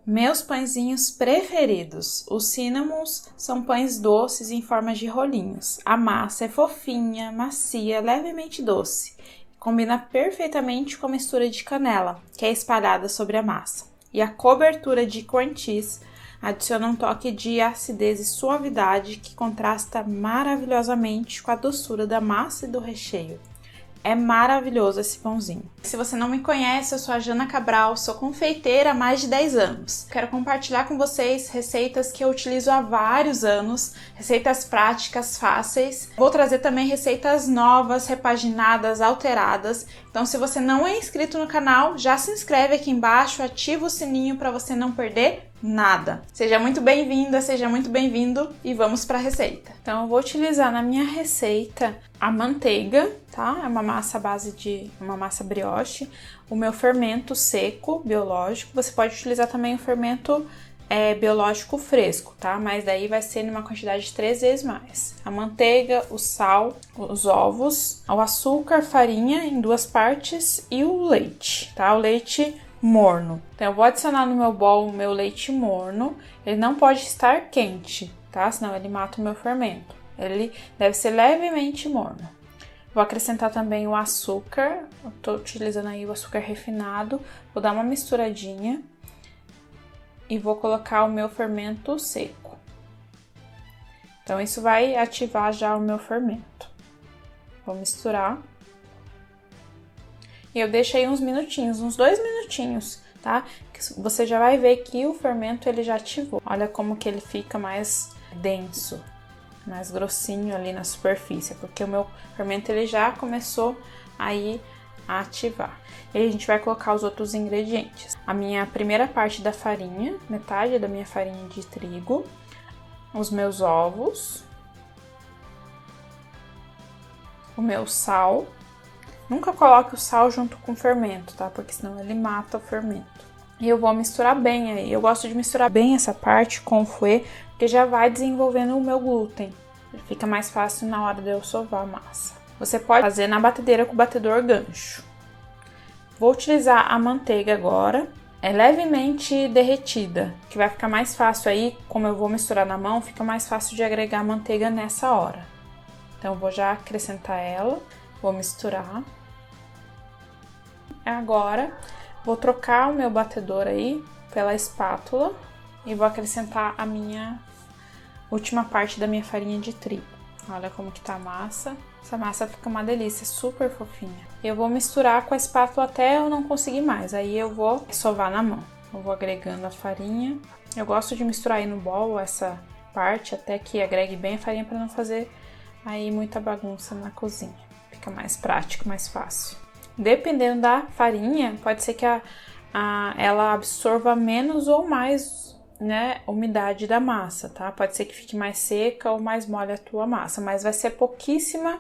Meus pãezinhos preferidos. Os cinnamons são pães doces em forma de rolinhos. A massa é fofinha, macia, levemente doce. Combina perfeitamente com a mistura de canela, que é espalhada sobre a massa. E a cobertura de corn cheese adiciona um toque de acidez e suavidade que contrasta maravilhosamente com a doçura da massa e do recheio. É maravilhoso esse pãozinho. Se você não me conhece, eu sou a Jana Cabral, sou confeiteira há mais de 10 anos. Quero compartilhar com vocês receitas que eu utilizo há vários anos, receitas práticas, fáceis. Vou trazer também receitas novas, repaginadas, alteradas. Então, se você não é inscrito no canal, já se inscreve aqui embaixo, ativa o sininho para você não perder nada. Seja muito bem-vinda, seja muito bem-vindo e vamos para a receita. Então, eu vou utilizar na minha receita a manteiga, tá? É uma massa à base de uma massa brioche, o meu fermento seco, biológico. Você pode utilizar também o fermento biológico fresco, tá? Mas daí vai ser numa quantidade de 3 vezes mais. A manteiga, o sal, os ovos, o açúcar, farinha em 2 partes e o leite, tá? O leite morno. Então, eu vou adicionar no meu bowl o meu leite morno. Ele não pode estar quente, tá? Senão ele mata o meu fermento. Ele deve ser levemente morno. Vou acrescentar também o açúcar. Eu tô utilizando aí o açúcar refinado. Vou dar uma misturadinha. E vou colocar o meu fermento seco. Então, isso vai ativar já o meu fermento. Vou misturar. E eu deixo aí uns minutinhos, uns 2 minutinhos, tá? Você já vai ver que o fermento ele já ativou. Olha como que ele fica mais denso, mais grossinho ali na superfície, porque o meu fermento ele já começou aí a ativar. E aí a gente vai colocar os outros ingredientes. A minha primeira parte da farinha, metade da minha farinha de trigo, os meus ovos, o meu sal. Nunca coloque o sal junto com o fermento, tá? Porque senão ele mata o fermento. E eu vou misturar bem aí. Eu gosto de misturar bem essa parte com o fouet, porque já vai desenvolvendo o meu glúten. Fica mais fácil na hora de eu sovar a massa. Você pode fazer na batedeira com o batedor gancho. Vou utilizar a manteiga agora. É levemente derretida, que vai ficar mais fácil aí, como eu vou misturar na mão, fica mais fácil de agregar a manteiga nessa hora. Então, eu vou já acrescentar ela. Vou misturar. Agora, vou trocar o meu batedor aí pela espátula e vou acrescentar a minha última parte da minha farinha de trigo. Olha como que tá a massa. Essa massa fica uma delícia, super fofinha. Eu vou misturar com a espátula até eu não conseguir mais. Aí eu vou sovar na mão. Eu vou agregando a farinha. Eu gosto de misturar aí no bowl essa parte até que agregue bem a farinha para não fazer aí muita bagunça na cozinha. Fica mais prático, mais fácil. Dependendo da farinha, pode ser que ela absorva menos ou mais, né, umidade da massa, tá? Pode ser que fique mais seca ou mais mole a tua massa, mas vai ser pouquíssima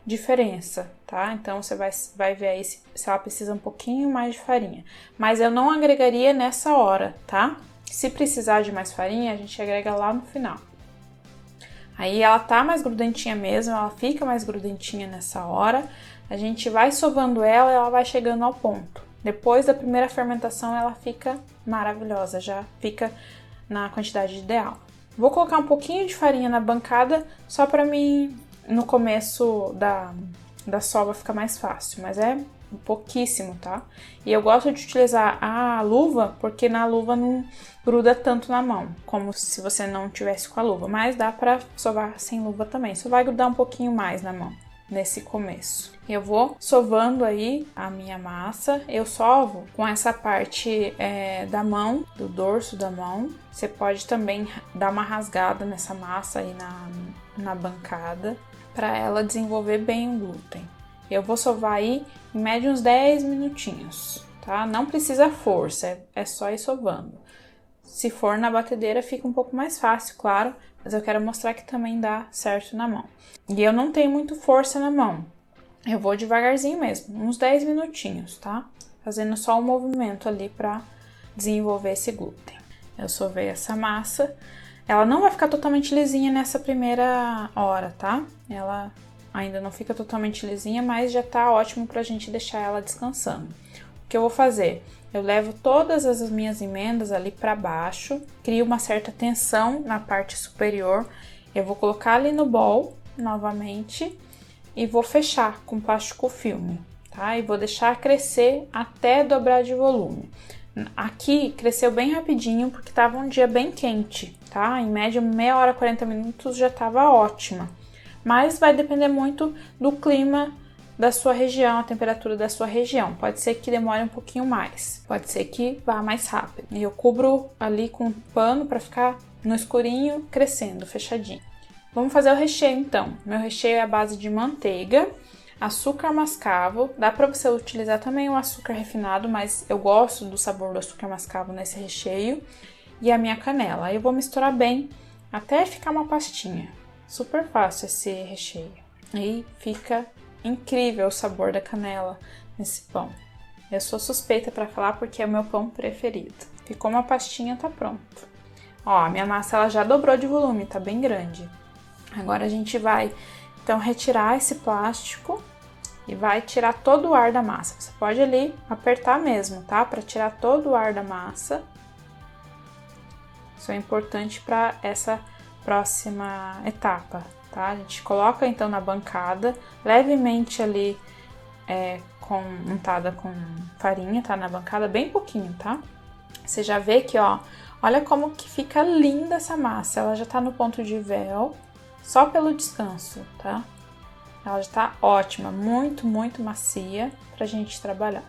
diferença, tá? Então, você vai ver aí se ela precisa um pouquinho mais de farinha. Mas eu não agregaria nessa hora, tá? Se precisar de mais farinha, a gente agrega lá no final. Aí ela tá mais grudentinha mesmo, ela fica mais grudentinha nessa hora. A gente vai sovando ela e ela vai chegando ao ponto. Depois da primeira fermentação, ela fica maravilhosa, já fica na quantidade ideal. Vou colocar um pouquinho de farinha na bancada, só pra mim, no começo da sova ficar mais fácil, mas é pouquíssimo, tá? E eu gosto de utilizar a luva, porque na luva não gruda tanto na mão, como se você não tivesse com a luva, mas dá pra sovar sem luva também, só vai grudar um pouquinho mais na mão nesse começo. Eu vou sovando aí a minha massa, eu sovo com essa parte da mão, do dorso da mão. Você pode também dar uma rasgada nessa massa aí na bancada, para ela desenvolver bem o glúten. Eu vou sovar aí em média uns 10 minutinhos, tá? Não precisa força, é só ir sovando. Se for na batedeira fica um pouco mais fácil, claro, mas eu quero mostrar que também dá certo na mão. E eu não tenho muito força na mão, eu vou devagarzinho mesmo, uns 10 minutinhos, tá? Fazendo só um movimento ali para desenvolver esse glúten. Eu sovei essa massa, ela não vai ficar totalmente lisinha nessa primeira hora, tá? Ela ainda não fica totalmente lisinha, mas já tá ótimo pra gente deixar ela descansando. O que eu vou fazer? eu levo todas as minhas emendas ali para baixo, crio uma certa tensão na parte superior, eu vou colocar ali no bowl novamente e vou fechar com plástico filme, tá? E vou deixar crescer até dobrar de volume. Aqui cresceu bem rapidinho porque tava um dia bem quente, tá? Em média, meia hora, 40 minutos já tava ótima. Mas vai depender muito do clima da sua região, a temperatura da sua região. Pode ser que demore um pouquinho mais, pode ser que vá mais rápido. E eu cubro ali com um pano para ficar no escurinho, crescendo, fechadinho. Vamos fazer o recheio então. Meu recheio é a base de manteiga, açúcar mascavo. Dá para você utilizar também o açúcar refinado, mas eu gosto do sabor do açúcar mascavo nesse recheio. E a minha canela. Aí eu vou misturar bem até ficar uma pastinha. Super fácil esse recheio. E fica incrível o sabor da canela nesse pão. Eu sou suspeita para falar porque é o meu pão preferido. Ficou uma pastinha, tá pronto. Ó, a minha massa ela já dobrou de volume, tá bem grande. Agora a gente vai, então, retirar esse plástico e vai tirar todo o ar da massa. Você pode ali apertar mesmo, tá? Para tirar todo o ar da massa. Isso é importante para essa próxima etapa, tá? A gente coloca então na bancada, levemente ali untada com farinha, tá? Na bancada, bem pouquinho, tá? Você já vê que, ó, olha como que fica linda essa massa. Ela já tá no ponto de véu, só pelo descanso, tá? Ela já tá ótima, muito, muito macia pra gente trabalhar.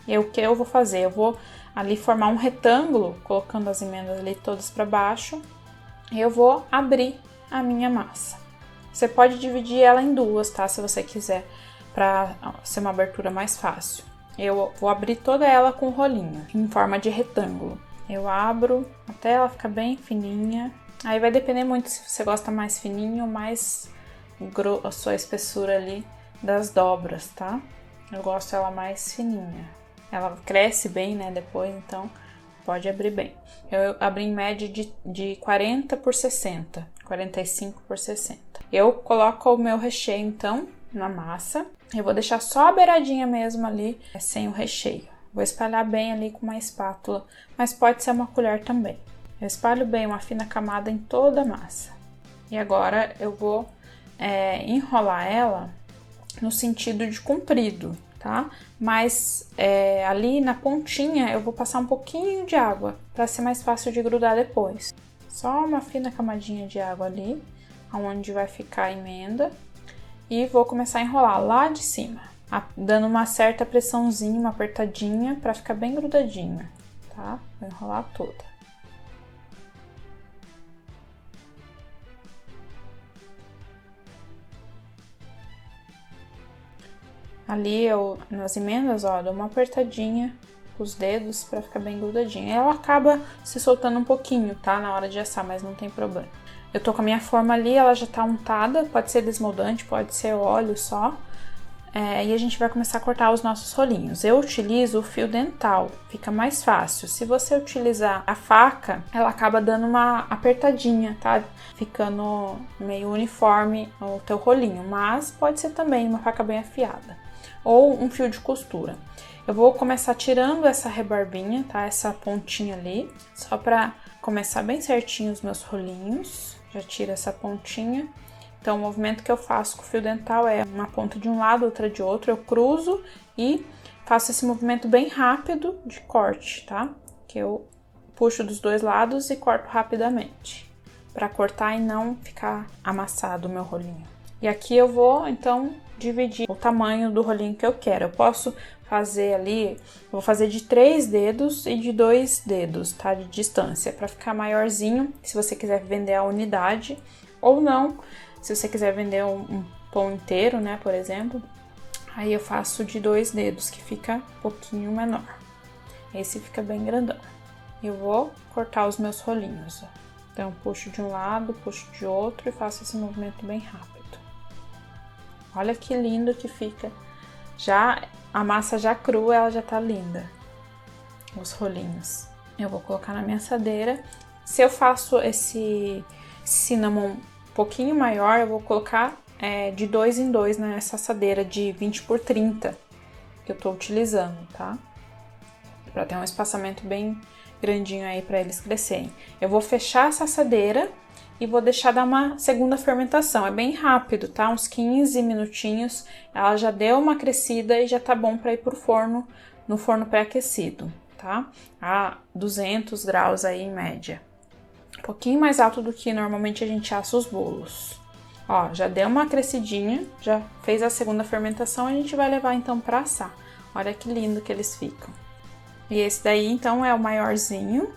E o que eu vou fazer? Eu vou ali formar um retângulo, colocando as emendas ali todas para baixo. E eu vou abrir a minha massa. Você pode dividir ela em duas, tá? Se você quiser, para ser uma abertura mais fácil. Eu vou abrir toda ela com rolinho, em forma de retângulo. Eu abro até ela ficar bem fininha. Aí vai depender muito se você gosta mais fininho ou mais a sua espessura ali das dobras, tá? Eu gosto ela mais fininha. Ela cresce bem, né, depois, então pode abrir bem. Eu abri em média de 40 por 60, 45 por 60. Eu coloco o meu recheio, então, na massa. Eu vou deixar só a beiradinha mesmo ali, sem o recheio. Vou espalhar bem ali com uma espátula, mas pode ser uma colher também. Eu espalho bem uma fina camada em toda a massa. E agora eu vou enrolar ela no sentido de comprido, tá? Mas ali na pontinha eu vou passar um pouquinho de água para ser mais fácil de grudar depois. Só uma fina camadinha de água ali, onde vai ficar a emenda. E vou começar a enrolar lá de cima, dando uma certa pressãozinha, uma apertadinha para ficar bem grudadinha, tá? Vou enrolar toda. Ali nas emendas, ó, dou uma apertadinha com os dedos para ficar bem grudadinha. Ela acaba se soltando um pouquinho, tá? Na hora de assar, mas não tem problema. Eu tô com a minha forma ali, ela já tá untada, pode ser desmoldante, pode ser óleo só. E a gente vai começar a cortar os nossos rolinhos. Eu utilizo o fio dental, fica mais fácil. Se você utilizar a faca, ela acaba dando uma apertadinha, tá? Ficando meio uniforme o teu rolinho, mas pode ser também uma faca bem afiada. Ou um fio de costura. Eu vou começar tirando essa rebarbinha, tá? Essa pontinha ali, só pra começar bem certinho os meus rolinhos. Já tiro essa pontinha. Então, o movimento que eu faço com o fio dental é uma ponta de um lado, outra de outro. Eu cruzo e faço esse movimento bem rápido de corte, tá? Que eu puxo dos dois lados e corto rapidamente, pra cortar e não ficar amassado o meu rolinho. E aqui eu vou, então, dividir o tamanho do rolinho que eu quero. Eu posso fazer ali, vou fazer de 3 dedos e de 2 dedos, tá? De distância, para ficar maiorzinho, se você quiser vender a unidade, ou não, se você quiser vender um pão inteiro, né, por exemplo, aí eu faço de 2 dedos, que fica um pouquinho menor. Esse fica bem grandão. Eu vou cortar os meus rolinhos, ó. Então, puxo de um lado, puxo de outro e faço esse movimento bem rápido. Olha que lindo que fica. Já a massa já crua, ela já tá linda. Os rolinhos. Eu vou colocar na minha assadeira. Se eu faço esse cinnamon um pouquinho maior, eu vou colocar de 2 em 2 nessa assadeira de 20 por 30 que eu tô utilizando, tá? para ter um espaçamento bem grandinho aí para eles crescerem. Eu vou fechar essa assadeira e vou deixar dar uma segunda fermentação. É bem rápido, tá? Uns 15 minutinhos. Ela já deu uma crescida e já tá bom para ir pro forno, no forno pré-aquecido, tá? A 200 graus aí em média. Um pouquinho mais alto do que normalmente a gente assa os bolos. Ó, já deu uma crescidinha, já fez a segunda fermentação, a gente vai levar então para assar. Olha que lindo que eles ficam. E esse daí então é o maiorzinho.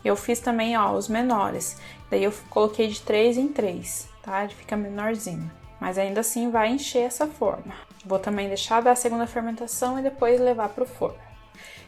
Eu fiz também, ó, os menores. Daí eu coloquei de 3 em 3, tá? Ele fica menorzinho. Mas ainda assim vai encher essa forma. Vou também deixar dar a segunda fermentação e depois levar pro forno.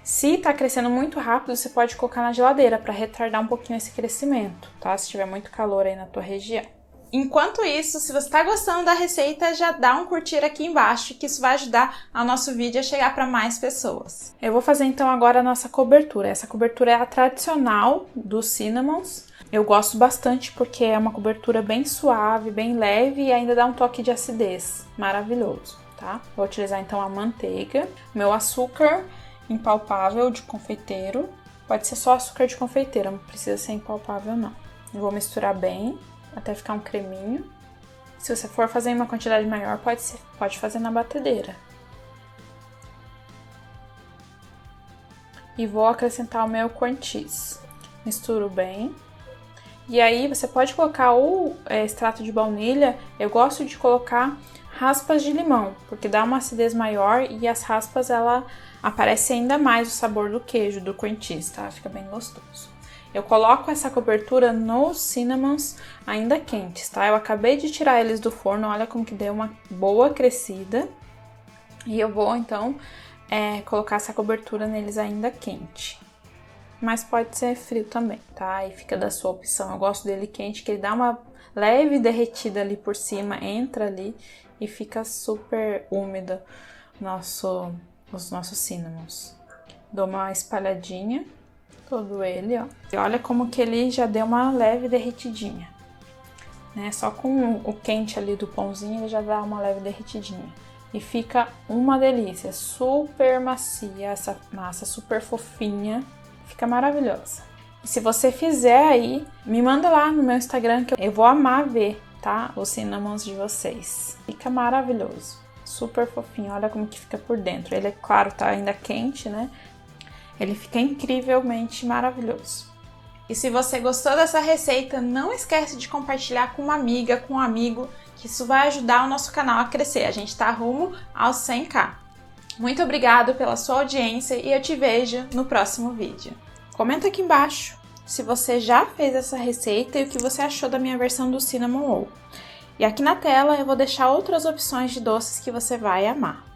Se tá crescendo muito rápido, você pode colocar na geladeira para retardar um pouquinho esse crescimento, tá? Se tiver muito calor aí na tua região. Enquanto isso, se você está gostando da receita, já dá um curtir aqui embaixo, que isso vai ajudar ao nosso vídeo a chegar para mais pessoas. Eu vou fazer então agora a nossa cobertura. Essa cobertura é a tradicional dos cinnamons. Eu gosto bastante porque é uma cobertura bem suave, bem leve e ainda dá um toque de acidez. Maravilhoso, tá? Vou utilizar então a manteiga, meu açúcar impalpável de confeiteiro. Pode ser só açúcar de confeiteiro, não precisa ser impalpável não. Eu vou misturar bem até ficar um creminho. Se você for fazer em uma quantidade maior, pode fazer na batedeira. E vou acrescentar o meu corn cheese. Misturo bem. E aí você pode colocar o extrato de baunilha. Eu gosto de colocar raspas de limão, porque dá uma acidez maior e as raspas, ela aparece ainda mais o sabor do queijo, do corn cheese, tá? Fica bem gostoso. Eu coloco essa cobertura nos cinnamons ainda quentes, tá? Eu acabei de tirar eles do forno, olha como que deu uma boa crescida. E eu vou, então, colocar essa cobertura neles ainda quente. Mas pode ser frio também, tá? Aí fica da sua opção. Eu gosto dele quente, que ele dá uma leve derretida ali por cima, entra ali e fica super úmido os nossos cinnamons. Dou uma espalhadinha. Todo ele, ó. E olha como que ele já deu uma leve derretidinha, né? Só com o quente ali do pãozinho ele já dá uma leve derretidinha. E fica uma delícia, super macia, essa massa super fofinha, fica maravilhosa. E se você fizer aí, me manda lá no meu Instagram que eu vou amar ver, tá? Os cinnamons de vocês. Fica maravilhoso, super fofinho, olha como que fica por dentro. Ele, é claro, tá ainda quente, né? Ele fica incrivelmente maravilhoso. E se você gostou dessa receita, não esquece de compartilhar com uma amiga, com um amigo, que isso vai ajudar o nosso canal a crescer. A gente está rumo aos 100k. Muito obrigado pela sua audiência e eu te vejo no próximo vídeo. Comenta aqui embaixo se você já fez essa receita e o que você achou da minha versão do Cinnamon Roll. E aqui na tela eu vou deixar outras opções de doces que você vai amar.